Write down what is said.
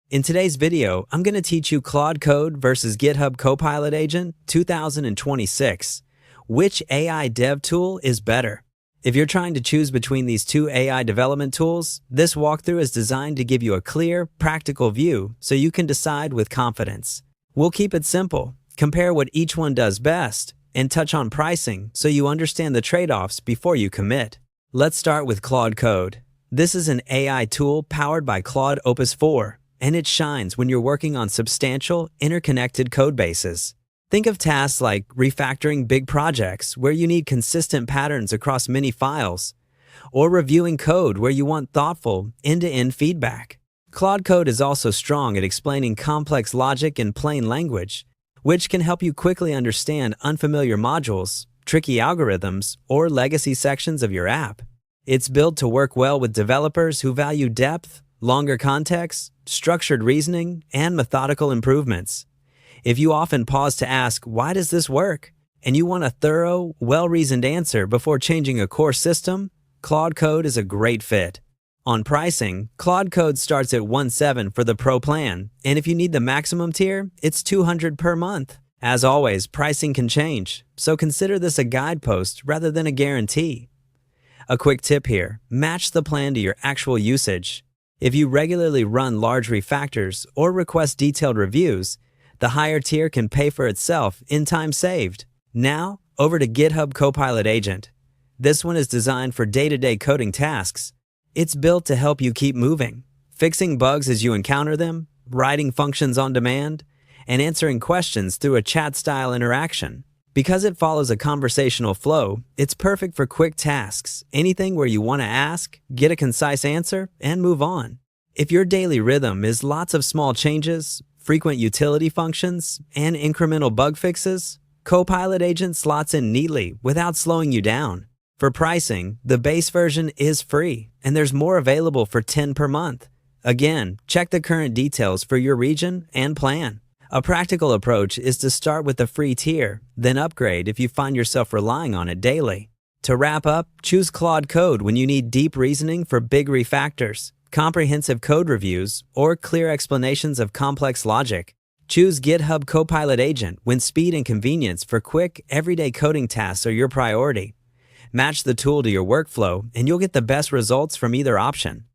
In today's video, I'm going to teach you Claude Code versus GitHub Copilot Agent 2026. Which AI dev tool is better? If you're trying to choose between these two AI development tools, this walkthrough is designed to give you a clear, practical view so you can decide with confidence. We'll keep it simple, compare what each one does best, and touch on pricing so you understand the trade-offs before you commit. Let's start with Claude Code. This is an AI tool powered by Claude Opus 4, and it shines when you're working on substantial, interconnected code bases. Think of tasks like refactoring big projects where you need consistent patterns across many files, or reviewing code where you want thoughtful, end-to-end feedback. Claude Code is also strong at explaining complex logic in plain language, which can help you quickly understand unfamiliar modules, tricky algorithms, or legacy sections of your app. It's built to work well with developers who value depth, longer context, structured reasoning, and methodical improvements. If you often pause to ask, why does this work? And you want a thorough, well-reasoned answer before changing a core system, Claude Code is a great fit. On pricing, Claude Code starts at $1.7 for the Pro plan, and if you need the maximum tier, it's $200 per month. As always, pricing can change, so consider this a guidepost rather than a guarantee. A quick tip here, match the plan to your actual usage. If you regularly run large refactors or request detailed reviews, the higher tier can pay for itself in time saved. Now, over to GitHub Copilot Agent. This one is designed for day-to-day coding tasks. It's built to help you keep moving, fixing bugs as you encounter them, writing functions on demand, and answering questions through a chat-style interaction. Because it follows a conversational flow, it's perfect for quick tasks, anything where you want to ask, get a concise answer, and move on. If your daily rhythm is lots of small changes, frequent utility functions, and incremental bug fixes, Copilot Agent slots in neatly without slowing you down. For pricing, the base version is free, and there's more available for $10 per month. Again, check the current details for your region and plan. A practical approach is to start with the free tier, then upgrade if you find yourself relying on it daily. To wrap up, choose Claude Code when you need deep reasoning for big refactors, comprehensive code reviews, or clear explanations of complex logic. Choose GitHub Copilot Agent when speed and convenience for quick, everyday coding tasks are your priority. Match the tool to your workflow, and you'll get the best results from either option.